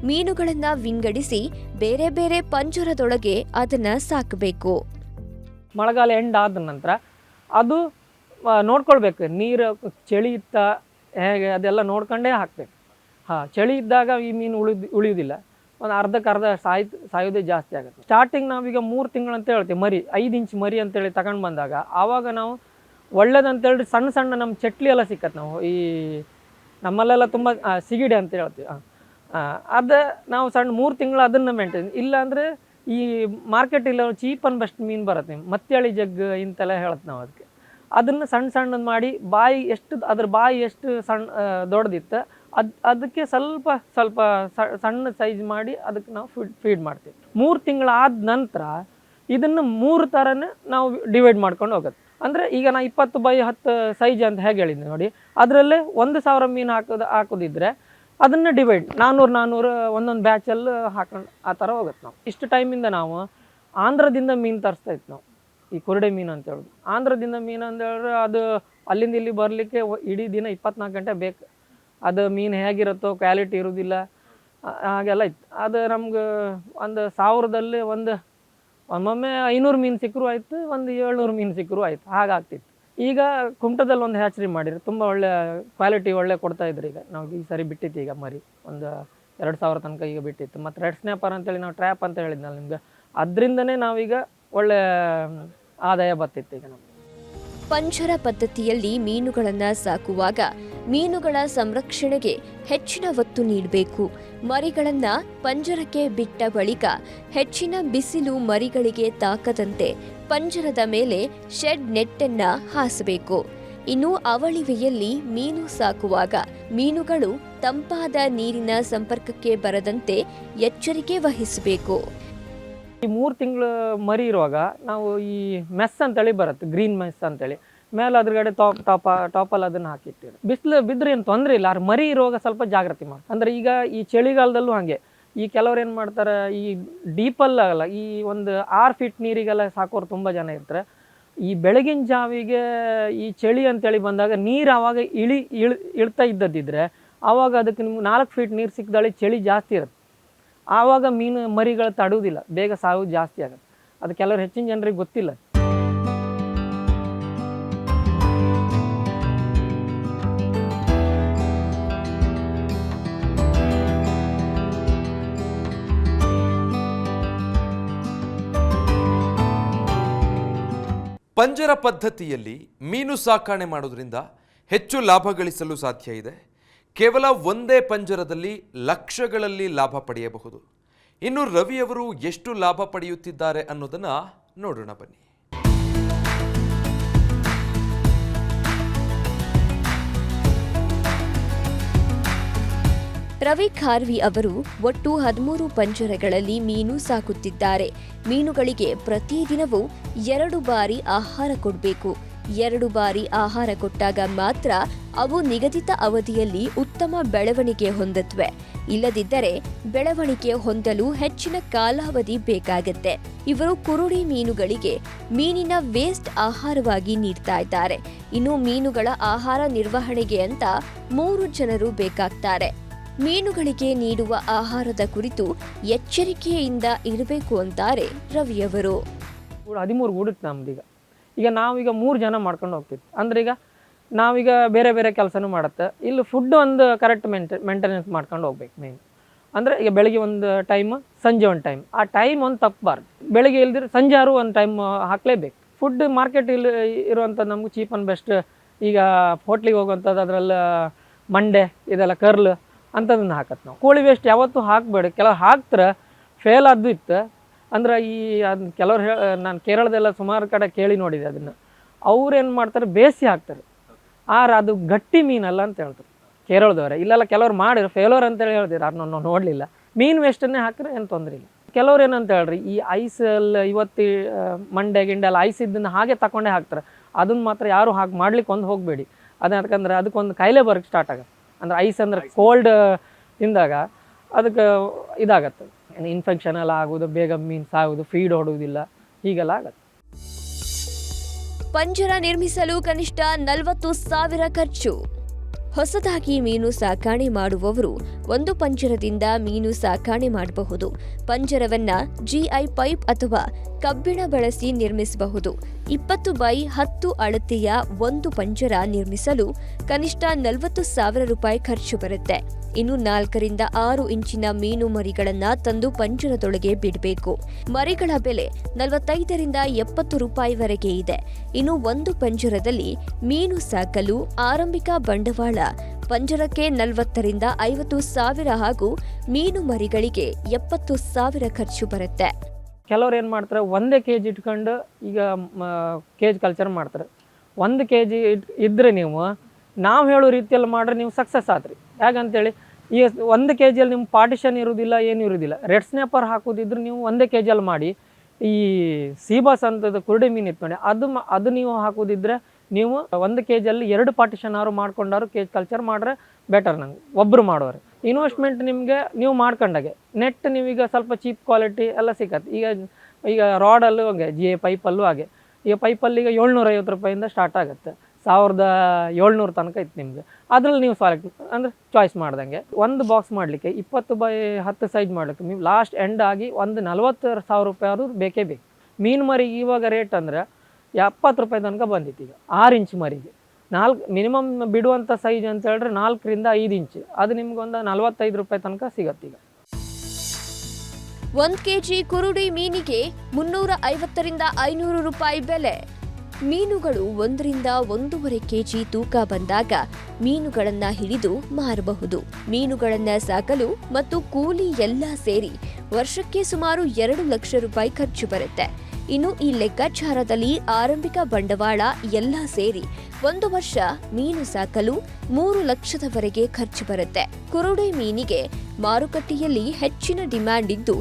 ಮೀನುಗಳನ್ನ ವಿಂಗಡಿಸಿ ಬೇರೆ ಬೇರೆ ಪಂಜರದೊಳಗೆ ಅದನ್ನ ಸಾಕಬೇಕು. ಮಳೆಗಾಲ ಎಂಡ್ ಆದ ನಂತರ ಅದು ನೋಡ್ಕೊಳ್ಬೇಕು. ನೀರು ಚಳಿ ಇತ್ತ ಹೇಗೆ ಅದೆಲ್ಲ ನೋಡ್ಕೊಂಡೇ ಹಾಕಬೇಕು. ಚಳಿ ಇದ್ದಾಗ ಈ ಮೀನು ಉಳಿಯೋದಿಲ್ಲ. ಒಂದು ಅರ್ಧಕ್ಕರ್ಧ ಸಾಯೋದೇ ಜಾಸ್ತಿ ಆಗುತ್ತೆ. ಸ್ಟಾರ್ಟಿಂಗ್ ನಾವೀಗ 3 ತಿಂಗಳು ಅಂತ ಹೇಳ್ತೀವಿ. 5 ಇಂಚ್ ಮರಿ ಅಂತೇಳಿ ತಗೊಂಡು ಬಂದಾಗ ಆವಾಗ ನಾವು ಒಳ್ಳೇದಂತೇಳಿ ಸಣ್ಣ ನಮ್ಮ ಚಟ್ಲಿ ಎಲ್ಲ ಸಿಕ್ಕತ್ತೆ. ನಾವು ಈ ನಮ್ಮಲ್ಲೆಲ್ಲ ತುಂಬ ಸಿಗಿಡೆ ಅಂತ ಹೇಳ್ತೀವಿ. ಅದು ನಾವು 3 ತಿಂಗಳು ಅದನ್ನು ಮೇಂಟೈನ್. ಇಲ್ಲಾಂದರೆ ಈ ಮಾರ್ಕೆಟಿಲ್ಲ ಚೀಪ್ ಆ್ಯಂಡ್ ಬೆಸ್ಟ್ ಮೀನು ಬರುತ್ತೆ, ಮತ್ಯಾಳಿ ಜಗ್ ಇಂತೆಲ್ಲ ಹೇಳುತ್ತೆ ನಾವು. ಅದನ್ನು ಸಣ್ಣದು ಮಾಡಿ ಅದ್ರ ಬಾಯಿ ಎಷ್ಟು ದೊಡ್ಡದಿತ್ತು ಅದಕ್ಕೆ ಸ್ವಲ್ಪ ಸಣ್ಣ ಸೈಜ್ ಮಾಡಿ ಅದಕ್ಕೆ ನಾವು ಫೀಡ್ ಮಾಡ್ತೀವಿ. 3 ತಿಂಗಳಾದ ನಂತರ ಇದನ್ನು 3 ಥರನೇ ನಾವು ಡಿವೈಡ್ ಮಾಡ್ಕೊಂಡು ಹೋಗುತ್ತೆ. ಅಂದರೆ ಈಗ ನಾ 20/10 ಸೈಜ್ ಅಂತ ಹೇಗೆ ಹೇಳಿದ್ದೆ ನೋಡಿ, ಅದರಲ್ಲೇ 1,000 ಮೀನು ಹಾಕೋದಿದ್ರೆ ಅದನ್ನು ಡಿವೈಡ್ 400 ಒಂದೊಂದು ಬ್ಯಾಚಲ್ಲಿ ಹಾಕೊಂಡು ಆ ಥರ ಹೋಗುತ್ತೆ. ನಾವು ಇಷ್ಟು ಟೈಮಿಂದ ನಾವು ಆಂಧ್ರದಿಂದ ಮೀನು ತರಿಸ್ತಾ ಇತ್ತು. ನಾವು ಈ ಕುರುಡೆ ಮೀನು ಅಂತ ಹೇಳೋದು ಆಂಧ್ರದಿಂದ ಮೀನು ಅಂತ ಹೇಳಿದ್ರೆ ಅದು ಅಲ್ಲಿಂದ ಇಲ್ಲಿ ಬರಲಿಕ್ಕೆ ಇಡೀ ದಿನ 24 ಗಂಟೆ ಬೇಕು. ಅದು ಮೀನು ಹೇಗಿರುತ್ತೋ ಕ್ವಾಲಿಟಿ ಇರೋದಿಲ್ಲ, ಹಾಗೆಲ್ಲ ಇತ್ತು. ಅದು ನಮ್ಗೆ 1,000ದಲ್ಲಿ ಒಮ್ಮೊಮ್ಮೆ 500 ಮೀನು ಸಿಕ್ಕರೂ ಆಯಿತು, 700 ಮೀನು ಸಿಕ್ಕರೂ ಆಯಿತು, ಹಾಗಾಗ್ತಿತ್ತು. ಈಗ ಕುಮಟದಲ್ಲಿ ಒಂದು ಹ್ಯಾಚರಿ ಮಾಡಿರಿ, ತುಂಬ ಒಳ್ಳೆ ಕ್ವಾಲಿಟಿ ಒಳ್ಳೆ ಕೊಡ್ತಾಯಿದ್ರು. ಈಗ ನಾವು ಈ ಸರಿ ಬಿಟ್ಟಿತ್ತು ಈಗ ಮರಿ 2,000 ತನಕ ಈಗ ಬಿಟ್ಟಿತ್ತು. ಮತ್ತು ರೆಡ್ ಸ್ನ್ಯಾಪರ್ ಅಂತೇಳಿ ನಾವು ಟ್ರ್ಯಾಪ್ ಅಂತ ಹೇಳಿದ್ನಲ್ಲ ನಿಮ್ಗೆ, ಅದರಿಂದನೇ ನಾವೀಗ ಒಳ್ಳೆ ಆದಾಯ ಬರ್ತಿತ್ತು ಈಗ ನಮಗೆ. ಪಂಜರ ಪದ್ಧತಿಯಲ್ಲಿ ಮೀನುಗಳನ್ನು ಸಾಕುವಾಗ ಮೀನುಗಳ ಸಂರಕ್ಷಣೆಗೆ ಹೆಚ್ಚಿನ ಒತ್ತು ನೀಡಬೇಕು. ಮರಿಗಳನ್ನ ಪಂಜರಕ್ಕೆ ಬಿಟ್ಟ ಬಳಿಕ ಹೆಚ್ಚಿನ ಬಿಸಿಲು ಮರಿಗಳಿಗೆ ತಾಕದಂತೆ ಪಂಜರದ ಮೇಲೆ ಶೆಡ್ ನೆಟ್ಟನ್ನ ಹಾಸಬೇಕು. ಇನ್ನು ಅವಳಿವೆಯಲ್ಲಿ ಮೀನು ಸಾಕುವಾಗ ಮೀನುಗಳು ತಂಪಾದ ನೀರಿನ ಸಂಪರ್ಕಕ್ಕೆ ಬರದಂತೆ ಎಚ್ಚರಿಕೆ ವಹಿಸಬೇಕು. ಈ 3 ತಿಂಗಳು ಮರಿ ಇರುವಾಗ ನಾವು ಈ ಮೆಸ್ ಅಂತೇಳಿ ಬರುತ್ತೆ, ಗ್ರೀನ್ ಮೆಸ್ ಅಂತೇಳಿ, ಮೇಲೆ ಅದ್ರಗಡೆ ಟಾಪಲ್ಲಿ ಅದನ್ನು ಹಾಕಿಟ್ಟಿರಿ. ಬಿಸಿಲು ಬಿದ್ದರೆ ಏನು ತೊಂದರೆ ಇಲ್ಲ, ಆದ್ರೆ ಮರಿ ಇರುವಾಗ ಸ್ವಲ್ಪ ಜಾಗ್ರತೆ ಮಾಡಿ. ಅಂದರೆ ಈಗ ಈ ಚಳಿಗಾಲದಲ್ಲೂ ಹಾಗೆ ಈ ಕೆಲವ್ರು ಏನು ಮಾಡ್ತಾರೆ, ಈ ಡೀಪಲ್ಲಾಗಲ್ಲ, ಈ ಒಂದು 6 ಫೀಟ್ ನೀರಿಗೆಲ್ಲ ಸಾಕೋರು ತುಂಬ ಜನ ಇರ್ತಾರೆ. ಈ ಬೆಳಗಿನ ಜಾವಿಗೆ ಈ ಚಳಿ ಅಂತೇಳಿ ಬಂದಾಗ ನೀರು ಆವಾಗ ಇಳ್ತಾ ಇದ್ದದಿದ್ರೆ ಆವಾಗ ಅದಕ್ಕೆ ನಿಮ್ಗೆ 4 ಫೀಟ್ ನೀರು ಸಿಕ್ಕಿದಾಳೆ ಚಳಿ ಜಾಸ್ತಿ ಇರುತ್ತೆ. ಆವಾಗ ಮೀನು ಮರಿಗಳು ತಡುವುದಿಲ್ಲ, ಬೇಗ ಸಾವು ಜಾಸ್ತಿ ಆಗುತ್ತೆ. ಅದು ಕೆಲವರು ಹೆಚ್ಚಿನ ಜನರಿಗೆ ಗೊತ್ತಿಲ್ಲ. ಪಂಜರ ಪದ್ಧತಿಯಲ್ಲಿ ಮೀನು ಸಾಕಣೆ ಮಾಡೋದ್ರಿಂದ ಹೆಚ್ಚು ಲಾಭ ಗಳಿಸಲು ಸಾಧ್ಯ ಇದೆ. ಕೇವಲ ಒಂದೇ ಪಂಜರದಲ್ಲಿ ಲಕ್ಷಗಳಲ್ಲಿ ಲಾಭ ಪಡೆಯಬಹುದು. ಇನ್ನು ರವಿಯವರು ಎಷ್ಟು ಲಾಭ ಪಡೆಯುತ್ತಿದ್ದಾರೆ ಅನ್ನೋದನ್ನು ನೋಡೋಣ ಬನ್ನಿ. ರವಿ ಖಾರ್ವಿ ಅವರು ಒಟ್ಟು 13 ಪಂಜರಗಳಲ್ಲಿ ಮೀನು ಸಾಕುತ್ತಿದ್ದಾರೆ. ಮೀನುಗಳಿಗೆ ಪ್ರತಿದಿನವೂ 2 ಬಾರಿ ಆಹಾರ ಕೊಡಬೇಕು. 2 ಬಾರಿ ಆಹಾರ ಕೊಟ್ಟಾಗ ಮಾತ್ರ ಅವು ನಿಗದಿತ ಅವಧಿಯಲ್ಲಿ ಉತ್ತಮ ಬೆಳವಣಿಗೆ ಹೊಂದುತ್ತವೆ. ಇಲ್ಲದಿದ್ದರೆ ಬೆಳವಣಿಗೆ ಹೊಂದಲು ಹೆಚ್ಚಿನ ಕಾಲಾವಧಿ ಬೇಕಾಗುತ್ತೆ. ಇವರು ಕುರುಡಿ ಮೀನುಗಳಿಗೆ ಮೀನಿನ ವೇಸ್ಟ್ ಆಹಾರವಾಗಿ ನೀಡ್ತಾ ಇದ್ದಾರೆ. ಇನ್ನು ಮೀನುಗಳ ಆಹಾರ ನಿರ್ವಹಣೆಗೆ ಅಂತ 3 ಜನರು ಬೇಕಾಗ್ತಾರೆ. ಮೀನುಗಳಿಗೆ ನೀಡುವ ಆಹಾರದ ಕುರಿತು ಎಚ್ಚರಿಕೆಯಿಂದ ಇರಬೇಕು ಅಂತಾರೆ ರವಿಯವರು. 13 ಗೂಡುತ್ತೆ ನಮ್ದೀಗ. ಈಗ ನಾವೀಗ 3 ಜನ ಮಾಡ್ಕೊಂಡು ಹೋಗ್ತಿದ್ವಿ. ಅಂದ್ರೆ ಈಗ ನಾವೀಗ ಬೇರೆ ಬೇರೆ ಕೆಲಸನೂ ಮಾಡುತ್ತೆ. ಇಲ್ಲಿ ಫುಡ್ ಒಂದು ಕರೆಕ್ಟ್ ಮೇಂಟೆನೆನ್ಸ್ ಮಾಡ್ಕೊಂಡು ಹೋಗ್ಬೇಕು ಮೇನ್. ಅಂದರೆ ಈಗ ಬೆಳಗ್ಗೆ ಒಂದು ಟೈಮ್, ಸಂಜೆ ಒಂದು ಟೈಮ್, ಆ ಟೈಮ್ ಒಂದು ತಪ್ಪಬಾರ್ದು. ಬೆಳಗ್ಗೆ ಇಲ್ದಿದ್ರೆ ಸಂಜೆ ಆರು ಒಂದು ಟೈಮ್ ಹಾಕಲೇಬೇಕು. ಫುಡ್ ಮಾರ್ಕೆಟ್ ಇಲ್ಲಿ ಇರುವಂಥದ್ದು ನಮಗೂ ಚೀಪ್ ಆ್ಯಂಡ್ ಬೆಸ್ಟ್. ಈಗ ಹೋಟ್ಲಿಗೆ ಹೋಗುವಂಥದ್ದು ಅದರಲ್ಲಿ ಮಂಡೆ ಇದೆಲ್ಲ ಕರ್ಲ್ ಅಂಥದನ್ನು ಹಾಕತ್ತೆ. ನಾವು ಕೋಳಿ ವೇಸ್ಟ್ ಯಾವತ್ತೂ ಹಾಕಬೇಡಿ. ಕೆಲವು ಹಾಕ್ತಾರೆ, ಫೇಲ್ ಆದ್ದು ಇತ್ತು. ಅಂದ್ರೆ ಈ ಅದನ್ನ ಕೆಲವ್ರು ನಾನು ಕೇರಳದೆಲ್ಲ ಸುಮಾರು ಕಡೆ ಕೇಳಿ ನೋಡಿದೆ. ಅದನ್ನು ಅವ್ರು ಏನು ಮಾಡ್ತಾರೆ, ಬೇಯಿಸಿ ಹಾಕ್ತಾರೆ. ಅದು ಗಟ್ಟಿ ಮೀನಲ್ಲ ಅಂತ ಹೇಳ್ತಾರೆ ಕೇರಳದವ್ರೆ. ಇಲ್ಲೆಲ್ಲ ಕೆಲವ್ರು ಮಾಡಿದ್ರು ಫೇಲೋರ್ ಅಂತೇಳಿ ಹೇಳ್ತೀರ, ಅದನ್ನ ನೋಡಲಿಲ್ಲ. ಮೀನು ವೇಸ್ಟನ್ನೇ ಹಾಕಿದ್ರೆ ಏನು ತೊಂದರೆ ಇಲ್ಲ. ಕೆಲವ್ರು ಏನಂತ ಹೇಳ್ರಿ, ಈ ಐಸಲ್ಲಿ ಇವತ್ತು ಮಂಡೆ ಗಿಂಡೆ ಎಲ್ಲ ಐಸ್ ಇದ್ದನ್ನು ಹಾಗೆ ತಗೊಂಡೇ ಹಾಕ್ತಾರೆ. ಅದನ್ನು ಮಾತ್ರ ಯಾರು ಹಾಗೆ ಮಾಡ್ಲಿಕ್ಕೆ ಒಂದು ಹೋಗಬೇಡಿ. ಅದು ಯಾಕಂದ್ರೆ ಅದಕ್ಕೊಂದು ಕಾಯಿಲೆ ಬರೋಕ್ಕೆ ಸ್ಟಾರ್ಟ್ ಆಗುತ್ತೆ. ಅಂದರೆ ಐಸ್ ಅಂದರೆ ಕೋಲ್ಡ್ ತಿಂದಾಗ ಅದಕ್ಕೆ ಇದಾಗತ್ತೆ, ಇನ್ಫೆಕ್ಷನ್ ಎಲ್ಲ ಆಗೋದು, ಬೇಗ ಮೀನು ಸಾಗೋದು, ಫೀಡ್ ಹೊಡುವುದಿಲ್ಲ, ಹೀಗೆಲ್ಲ ಆಗತ್ತೆ. ಪಂಜರ ನಿರ್ಮಿಸಲು ಕನಿಷ್ಠ 40,000 ಖರ್ಚು. ಹೊಸದಾಗಿ ಮೀನು ಸಾಕಾಣೆ ಮಾಡುವವರು ಒಂದು ಪಂಜರದಿಂದ ಮೀನು ಸಾಕಾಣೆ ಮಾಡಬಹುದು. ಪಂಜರವನ್ನ GI ಪೈಪ್ ಅಥವಾ ಕಬ್ಬಿಣ ಬಳಸಿ ನಿರ್ಮಿಸಬಹುದು. 20x10 ಅಳತೆಯ ಒಂದು ಪಂಜರ ನಿರ್ಮಿಸಲು ಕನಿಷ್ಠ 40,000 ರೂಪಾಯಿ ಖರ್ಚು ಬರುತ್ತೆ. ಇನ್ನು 4 ರಿಂದ 6 ಇಂಚಿನ ಮೀನು ಮರಿಗಳನ್ನ ತಂದು ಪಂಜರದೊಳಗೆ ಬಿಡಬೇಕು. ಮರಿಗಳ ಬೆಲೆ 45 ರಿಂದ 70 ರೂಪಾಯಿವರೆಗೆ ಇದೆ. ಇನ್ನು ಒಂದು ಪಂಜರದಲ್ಲಿ ಮೀನು ಸಾಕಲು ಆರಂಭಿಕ ಬಂಡವಾಳ ಪಂಜರಕ್ಕೆ 40 ರಿಂದ 50 ಸಾವಿರ ಹಾಗೂ ಮೀನು ಮರಿಗಳಿಗೆ 70 ಸಾವಿರ ಖರ್ಚು ಬರುತ್ತೆ. ಕೆಲವ್ರು ಏನು ಮಾಡ್ತಾರೆ, 1 kg ಇಟ್ಕೊಂಡು ಈಗ ಕೇಜ್ ಕಲ್ಚರ್ ಮಾಡ್ತಾರೆ. 1 kg ಇದ್ದರೆ ನಾವು ಹೇಳೋ ರೀತಿಯಲ್ಲಿ ಮಾಡ್ರೆ ನೀವು ಸಕ್ಸಸ್ ಆದ್ರಿ. ಹೇಗಂತೇಳಿ, ಈಗ 1 kgಯಲ್ಲಿ ನಿಮ್ಮ ಪಾರ್ಟಿಷನ್ ಇರೋದಿಲ್ಲ, ಏನು ಇರೋದಿಲ್ಲ. ರೆಡ್ ಸ್ನ್ಯಾಪರ್ ಹಾಕೋದಿದ್ರೆ ನೀವು 1 kgಯಲ್ಲಿ ಮಾಡಿ, ಈ ಸೀಬಾಸ್ ಅಂತದ್ದು ಕುರುಡಿ ಮೀನು ಇತ್ತು ನೋಡಿ, ಅದು ನೀವು ಹಾಕೋದಿದ್ರೆ ನೀವು 1 kgಯಲ್ಲಿ 2 ಪಾರ್ಟಿಷನ್ ಆರು ಮಾಡ್ಕೊಂಡಾರು ಕೇಜ್ ಕಲ್ಚರ್ ಮಾಡ್ರೆ ಬೆಟರ್. ನಂಗೆ ಒಬ್ಬರು ಮಾಡೋರು ಇನ್ವೆಸ್ಟ್ಮೆಂಟ್ ನಿಮಗೆ ನೀವು ಮಾಡ್ಕೊಂಡಾಗೆ ನೆಟ್ ನೀವೀಗ ಸ್ವಲ್ಪ ಚೀಪ್ ಕ್ವಾಲಿಟಿ ಎಲ್ಲ ಸಿಗತ್ತೆ. ಈಗ ರಾಡಲ್ಲೂ ಹಾಗೆ, GI ಪೈಪಲ್ಲೂ ಹಾಗೆ. ಈಗ ಪೈಪಲ್ಲಿ ಈಗ 750 ರೂಪಾಯಿಂದ ಸ್ಟಾರ್ಟ್ ಆಗುತ್ತೆ, 1700 ತನಕ ಇತ್ತು ನಿಮಗೆ. ಅದ್ರಲ್ಲಿ ನೀವು ಸೆಲೆಕ್ಟ್ ಅಂದರೆ ಚಾಯ್ಸ್ ಮಾಡ್ದಂಗೆ. ಒಂದು ಬಾಕ್ಸ್ ಮಾಡಲಿಕ್ಕೆ 20x10 ಸೈಜ್ ಮಾಡಲಿಕ್ಕೆ ನೀವು ಲಾಸ್ಟ್ ಎಂಡ್ ಆಗಿ ಒಂದು 40,000 ರೂಪಾಯಿ ಆದರೂ ಬೇಕೇ ಬೇಕು. ಮೀನು ಮರಿಗೆ ಇವಾಗ ರೇಟ್ ಅಂದರೆ 70 ರೂಪಾಯಿ ತನಕ ಬಂದಿತ್ತು. ಈಗ 6 ಇಂಚ್ ಮರಿಗೆ ಮಿನಿಮಮ್ ಬಿಡುವಂಥ ಸೈಜ್ ಅಂತ ಹೇಳಿದ್ರೆ 4 ರಿಂದ 5 ಇಂಚ್. ಅದು ನಿಮ್ಗೊಂದು 45 ರೂಪಾಯಿ ತನಕ ಸಿಗತ್ತೆ. ಈಗ 1 kg ಕುರುಡಿ ಮೀನಿಗೆ 350 ರಿಂದ 500 ರೂಪಾಯಿ ಬೆಲೆ. ಮೀನುಗಳು 1-1.5 ಕೆಜಿ ತೂಕ ಬಂದಾಗ ಮೀನುಗಳನ್ನ ಹಿಡಿದು ಮಾರಬಹುದು. ಮೀನುಗಳನ್ನ ಸಾಕಲು ಮತ್ತು ಕೂಲಿ ಎಲ್ಲ ಸೇರಿ ವರ್ಷಕ್ಕೆ ಸುಮಾರು 2 ಲಕ್ಷ ರೂಪಾಯಿ ಖರ್ಚು ಬರುತ್ತೆ. ಇನ್ನು ಈ ಲೆಕ್ಕಾಚಾರದಲ್ಲಿ ಆರಂಭಿಕ ಬಂಡವಾಳ ಎಲ್ಲ ಸೇರಿ 1 ವರ್ಷ ಮೀನು ಸಾಕಲು 3 ಲಕ್ಷದವರೆಗೆ ಖರ್ಚು ಬರುತ್ತೆ. ಕುರುಡೆ ಮೀನಿಗೆ ಮಾರುಕಟ್ಟೆಯಲ್ಲಿ ಹೆಚ್ಚಿನ ಡಿಮ್ಯಾಂಡ್ ಇದ್ದು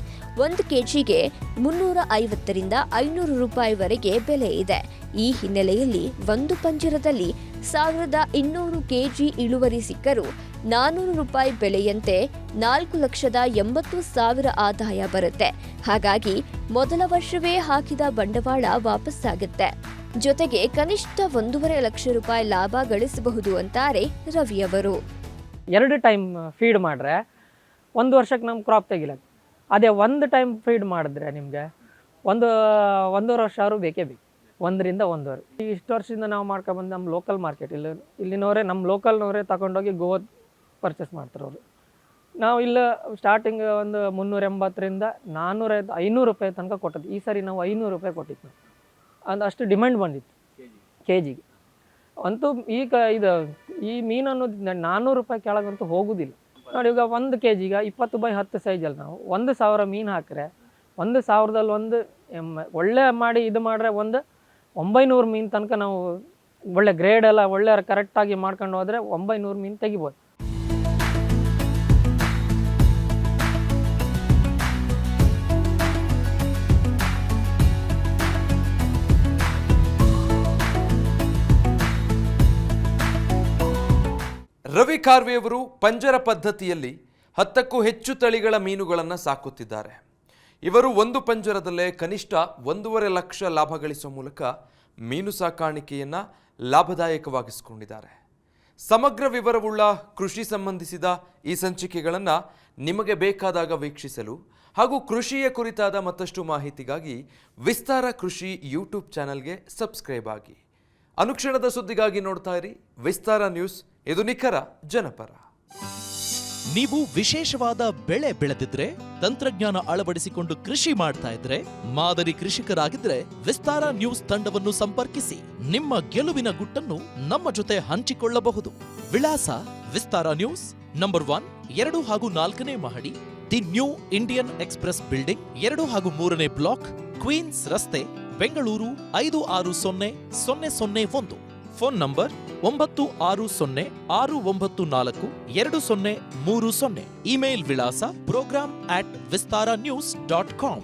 1 ಕೆಜಿಗೆ 350ರಿಂದ 500 ರೂಪಾಯಿವರೆಗೆ ಬೆಲೆ ಇದೆ. ಈ ಹಿನ್ನೆಲೆಯಲ್ಲಿ ಒಂದು ಪಂಜರದಲ್ಲಿ 1200 ಕೆಜಿ ಇಳುವರಿ ಸಿಕ್ಕರೂ 400 ರೂಪಾಯಿ ಬೆಲೆಯಂತೆ 4,80,000 ಆದಾಯ ಬರುತ್ತೆ. ಹಾಗಾಗಿ ಮೊದಲ ವರ್ಷವೇ ಹಾಕಿದ ಬಂಡವಾಳ ವಾಪಸ್ಸಾಗುತ್ತೆ. ಜೊತೆಗೆ ಕನಿಷ್ಠ 1.5 ಲಕ್ಷ ರೂಪಾಯಿ ಲಾಭ ಗಳಿಸಬಹುದು ಅಂತಾರೆ ರವಿಯವರು. 2 ಟೈಮ್ ಫೀಡ್ ಮಾಡ್ರೆ 1 ವರ್ಷಕ್ಕೆ ನಮ್ಮ ಕ್ರಾಪ್ ತೆಗಿಲಕ್ಕೆ. ಅದೇ 1 ಟೈಮ್ ಫೀಡ್ ಮಾಡಿದ್ರೆ ನಿಮಗೆ 1.5 ವರ್ಷ ಆದ್ರೂ ಬೇಕೇ ಬೇಕು. 1ರಿಂದ 1.5. ಇಷ್ಟು ವರ್ಷದಿಂದ ನಾವು ಮಾಡ್ಕೊಬಂದು ನಮ್ಮ ಲೋಕಲ್ ಮಾರ್ಕೆಟ್ ಇಲ್ಲಿನವರೇ ನಮ್ಮ ಲೋಕಲ್ನವರೇ ತಗೊಂಡೋಗಿ ಗೋವಾ ಪರ್ಚೇಸ್ ಮಾಡ್ತಾರೆ ಅವರು. ನಾವು ಇಲ್ಲ ಸ್ಟಾರ್ಟಿಂಗ್ ಒಂದು 380ರಿಂದ 400-500 ರೂಪಾಯಿ ತನಕ ಕೊಟ್ಟದ್ದು. ಈ ಸಾರಿ ನಾವು 500 ರೂಪಾಯಿ ಕೊಟ್ಟಿದ್ದು. ನಾವು ಅಷ್ಟು ಡಿಮ್ಯಾಂಡ್ ಬಂದಿತ್ತು ಕೆ ಜಿಗೆ. ಅಂತೂ ಈಗ ಈ ಮೀನನ್ನು 400 ರೂಪಾಯಿ ಕೆಳಗಂತೂ ಹೋಗೋದಿಲ್ಲ ನೋಡಿ. ಈಗ 1 ಕೆ ಜಿಗೆ 20x10 ಸೈಜಲ್ಲಿ ನಾವು 1,000 ಮೀನು ಹಾಕಿದ್ರೆ 1,000ದಲ್ಲಿ ಒಂದು ಒಳ್ಳೆ ಮಾಡಿ ಮಾಡಿದ್ರೆ 900 ಮೀನು ತನಕ ನಾವು ಒಳ್ಳೆ ಗ್ರೇಡ್ ಎಲ್ಲ ಒಳ್ಳೆ ಕರೆಕ್ಟಾಗಿ ಮಾಡ್ಕೊಂಡು ಹೋದರೆ 900 ಮೀನು ತೆಗಿಬೋದು. ರವಿ ಕಾರ್ವೆಯವರು ಪಂಜರ ಪದ್ಧತಿಯಲ್ಲಿ 10ಕ್ಕೂ ಹೆಚ್ಚು ತಳಿಗಳ ಮೀನುಗಳನ್ನು ಸಾಕುತ್ತಿದ್ದಾರೆ. ಇವರು ಒಂದು ಪಂಜರದಲ್ಲೇ ಕನಿಷ್ಠ 1.5 ಲಕ್ಷ ಲಾಭ ಗಳಿಸುವ ಮೂಲಕ ಮೀನು ಸಾಕಾಣಿಕೆಯನ್ನು ಲಾಭದಾಯಕವಾಗಿಸಿಕೊಂಡಿದ್ದಾರೆ. ಸಮಗ್ರ ವಿವರವುಳ್ಳ ಕೃಷಿ ಸಂಬಂಧಿಸಿದ ಈ ಸಂಚಿಕೆಗಳನ್ನು ನಿಮಗೆ ಬೇಕಾದಾಗ ವೀಕ್ಷಿಸಲು ಹಾಗೂ ಕೃಷಿಯ ಕುರಿತಾದ ಮತ್ತಷ್ಟು ಮಾಹಿತಿಗಾಗಿ ವಿಸ್ತಾರ ಕೃಷಿ ಯೂಟ್ಯೂಬ್ ಚಾನೆಲ್ಗೆ ಸಬ್ಸ್ಕ್ರೈಬ್ ಆಗಿ. ಅನುಕ್ಷಣದ ಸುದ್ದಿಗಾಗಿ ನೋಡ್ತಾ ಇರಿ ವಿಸ್ತಾರ ನ್ಯೂಸ್. ಇದು ನಿಖರ ಜನಪರ. ನೀವು ವಿಶೇಷವಾದ ಬೆಳೆ ಬೆಳೆದಿದ್ರೆ, ತಂತ್ರಜ್ಞಾನ ಅಳವಡಿಸಿಕೊಂಡು ಕೃಷಿ ಮಾಡ್ತಾ ಇದ್ರೆ, ಮಾದರಿ ಕೃಷಿಕರಾಗಿದ್ರೆ ವಿಸ್ತಾರ ನ್ಯೂಸ್ ತಂಡವನ್ನು ಸಂಪರ್ಕಿಸಿ ನಿಮ್ಮ ಗೆಲುವಿನ ಗುಟ್ಟನ್ನು ನಮ್ಮ ಜೊತೆ ಹಂಚಿಕೊಳ್ಳಬಹುದು. ವಿಳಾಸ ವಿಸ್ತಾರ ನ್ಯೂಸ್, ನಂಬರ್ 1, 2 ಹಾಗೂ 4ನೇ ಮಹಡಿ, the new Indian express building, 2 ಹಾಗೂ 3ನೇ ಬ್ಲಾಕ್, ಕ್ವೀನ್ಸ್ ರಸ್ತೆ, ಬೆಂಗಳೂರು 560001. Phone number 9606942030. ಇಮೇಲ್ ವಿಳಾಸ program@vistaranews.com.